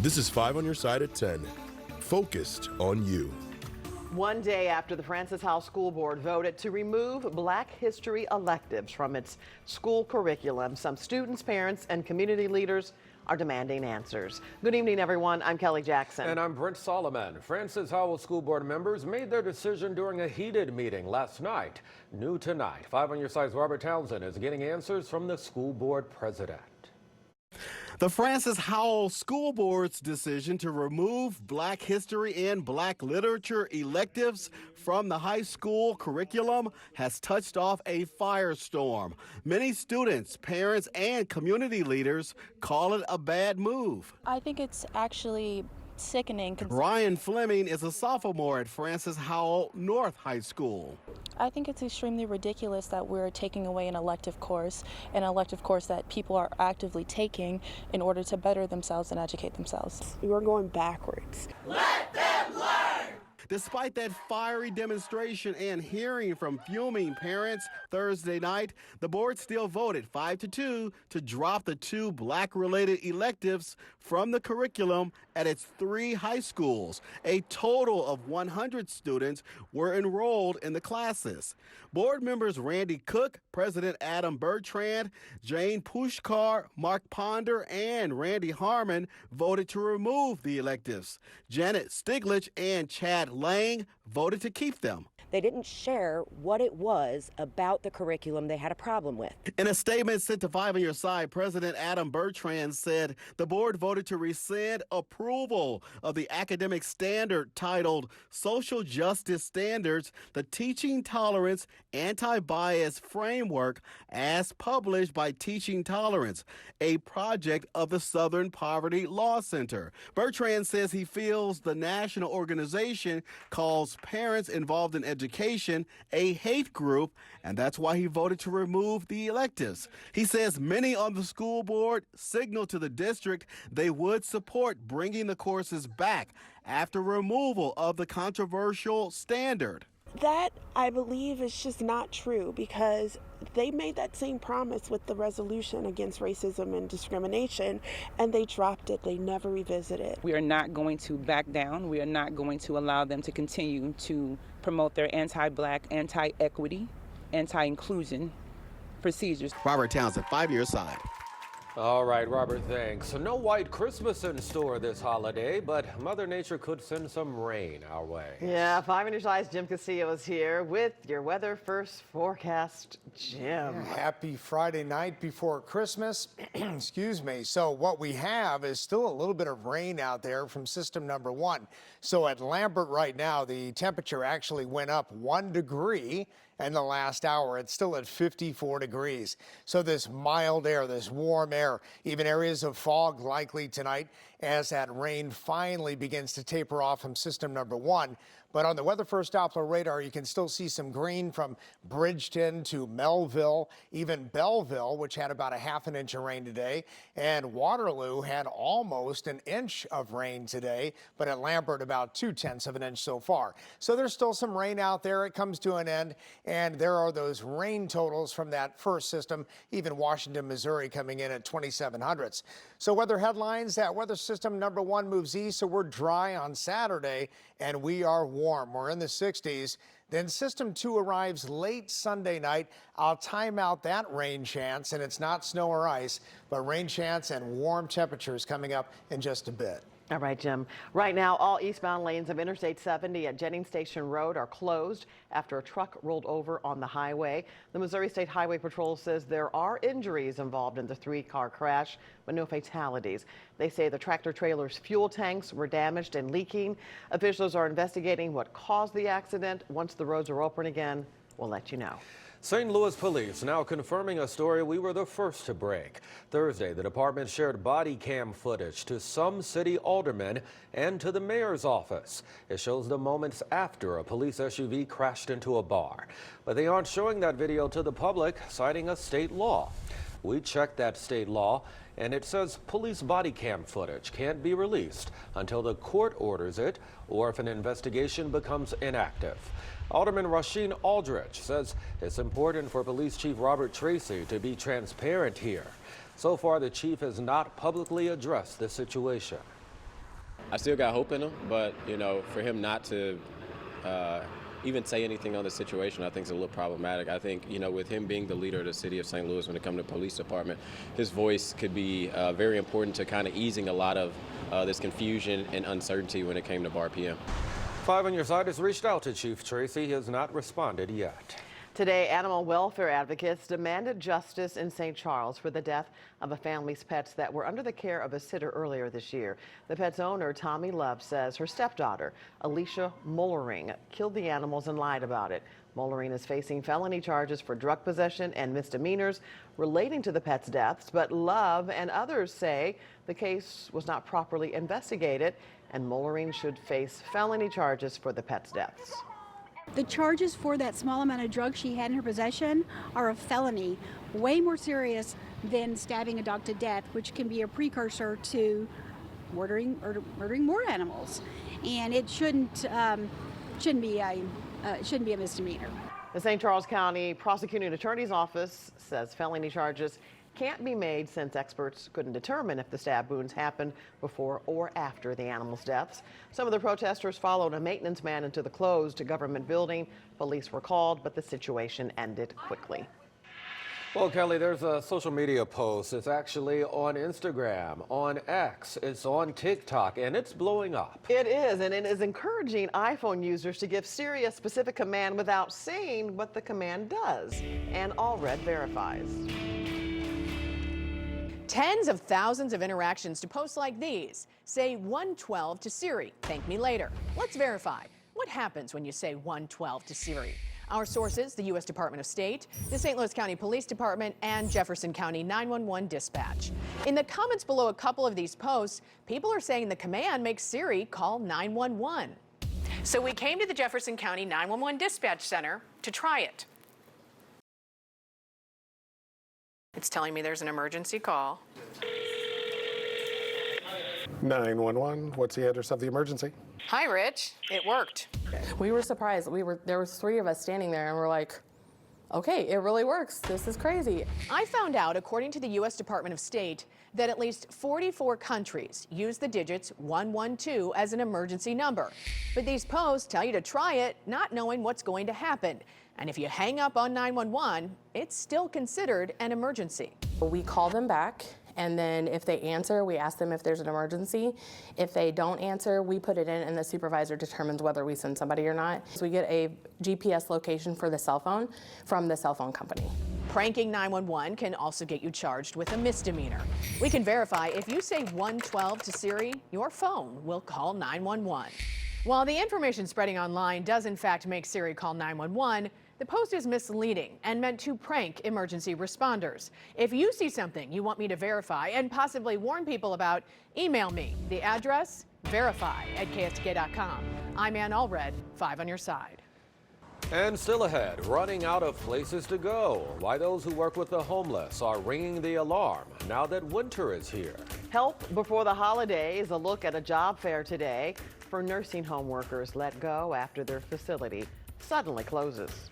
This is 5 on your side at 10. Focused on you. One day after the Francis Howell School Board voted to remove Black History electives from its school curriculum, some students, parents, and community leaders are demanding answers. Good evening, everyone. I'm Kelly Jackson. And I'm Brent Solomon. Francis Howell School Board members made their decision during a heated meeting last night. New tonight, 5 on your side's Robert Townsend is getting answers from the school board president. The Francis Howell School Board's decision to remove Black History and Black Literature electives from the high school curriculum has touched off a firestorm. Many students, parents, and community leaders call it a bad move. I think it's actually sickening. Ryan Fleming is a sophomore at Francis Howell North High School. I think it's extremely ridiculous that we're taking away an elective course that people are actively taking in order to better themselves and educate themselves. We're going backwards. Let them learn! Despite that fiery demonstration and hearing from fuming parents Thursday night, the board still voted 5-2 to drop the 2 Black-related electives from the curriculum at its 3 high schools. A total of 100 students were enrolled in the classes. Board members Randy Cook, President Adam Bertrand, Jane Pushkar, Mark Ponder, and Randy Harmon voted to remove the electives. Janet Stiglich and Chad Lang voted to keep them. They didn't share what it was about the curriculum they had a problem with. In a statement sent to 5 on your side, President Adam Bertrand said the board voted to rescind approval of the academic standard titled Social Justice Standards, the Teaching Tolerance Anti-Bias Framework, as published by Teaching Tolerance, a project of the Southern Poverty Law Center. Bertrand says he feels the national organization calls parents involved in education a hate group, and that's why he voted to remove the electives. He says many on the school board signaled to the district they would support bringing the courses back after removal of the controversial standard. That, I believe, is just not true because they made that same promise with the resolution against racism and discrimination, and they dropped it. They never revisited it. We are not going to back down. We are not going to allow them to continue to promote their anti-Black, anti-equity, anti-inclusion procedures. Robert Townsend, 5 on your side. All right, Robert, thanks. So no white Christmas in store this holiday, but Mother Nature could send some rain our way. Yeah, 5 on your side's Jim Castillo is here with your weather first forecast. Jim. Happy Friday night before Christmas. Excuse me. So what we have is still a little bit of rain out there from system number 1. So at Lambert right now, the temperature actually went up 1 degree. In the last hour, it's still at 54 degrees. So this mild air, this warm air, even areas of fog likely tonight as that rain finally begins to taper off from system number 1. But on the Weather First Doppler radar, you can still see some green from Bridgeton to Melville, even Belleville, which had about a ½ an inch of rain today. And Waterloo had almost an inch of rain today, but at Lambert about 2/10 of an inch so far. So there's still some rain out there. It comes to an end, and there are those rain totals from that first system, even Washington, Missouri coming in at 2700ths. So weather headlines, that weather system number 1 moves east, so we're dry on Saturday, and we are warm. We're in the 60s. Then system 2 arrives late Sunday night. I'll time out that rain chance, and it's not snow or ice, but rain chance and warm temperatures coming up in just a bit. All right, Jim. Right now, all eastbound lanes of Interstate 70 at Jennings Station Road are closed after a truck rolled over on the highway. The Missouri State Highway Patrol says there are injuries involved in the 3-car crash, but no fatalities. They say the tractor trailer's fuel tanks were damaged and leaking. Officials are investigating what caused the accident. Once the roads are open again, we'll let you know. St. Louis police now confirming a story we were the first to break. Thursday, the department shared body cam footage to some city aldermen and to the mayor's office. It shows the moments after a police SUV crashed into a bar. But they aren't showing that video to the public, citing a state law. We checked that state law, and it says police body cam footage can't be released until the court orders it or if an investigation becomes inactive. Alderman Rasheen Aldrich says it's important for Police Chief Robert Tracy to be transparent here. So far, the chief has not publicly addressed this situation. I still got hope in him, but, you know, for him not to even say anything on the situation, I think is a little problematic. I think, you know, with him being the leader of the city of St. Louis when it comes to police department, his voice could be very important to kind of easing a lot of this confusion and uncertainty when it came to Bar PM. 5 on Your Side has reached out to Chief Tracy. He has not responded yet. Today, animal welfare advocates demanded justice in St. Charles for the death of a family's pets that were under the care of a sitter earlier this year. The pet's owner, Tommy Love, says her stepdaughter, Alicia Mollering, killed the animals and lied about it. Mollering is facing felony charges for drug possession and misdemeanors relating to the pet's deaths, but Love and others say the case was not properly investigated and Mollering should face felony charges for the pet's deaths. The charges for that small amount of drugs she had in her possession are a felony, way more serious than stabbing a dog to death, which can be a precursor to murdering more animals. And it shouldn't be a misdemeanor. The St. Charles County Prosecuting Attorney's Office says felony charges can't be made since experts couldn't determine if the stab wounds happened before or after the animals' deaths. Some of the protesters followed a maintenance man into the closed government building. Police were called, but the situation ended quickly. Well, Kelly, there's a social media post. It's actually on Instagram, on X, it's on TikTok, and it's blowing up. It is, and it is encouraging iPhone users to give Siri a specific command without saying what the command does. And Allred verifies. Tens of thousands of interactions to posts like these. Say 112 to Siri, thank me later. Let's verify. What happens when you say 112 to Siri? Our sources, the U.S. Department of State, the St. Louis County Police Department, and Jefferson County 911 Dispatch. In the comments below a couple of these posts, people are saying the command makes Siri call 911. So we came to the Jefferson County 911 Dispatch Center to try it. It's telling me there's an emergency call. 911, what's the address of the emergency? Hi, Rich. It worked. We were surprised. There was 3 of us standing there and we're like, okay, it really works. This is crazy. I found out, according to the U.S. Department of State, that at least 44 countries use the digits 112 as an emergency number. But these posts tell you to try it, not knowing what's going to happen. And if you hang up on 911, it's still considered an emergency. We call them back, and then if they answer, we ask them if there's an emergency. If they don't answer, we put it in, and the supervisor determines whether we send somebody or not. So we get a GPS location for the cell phone from the cell phone company. Pranking 911 can also get you charged with a misdemeanor. We can verify if you say 112 to Siri, your phone will call 911. While the information spreading online does in fact make Siri call 911, the post is misleading and meant to prank emergency responders. If you see something you want me to verify and possibly warn people about, email me. The address, verify@kstk.com. I'm Ann Allred, 5 on Your Side. And still ahead, running out of places to go. Why those who work with the homeless are ringing the alarm now that winter is here. Help before the holidays, a look at a job fair today for nursing home workers let go after their facility suddenly closes.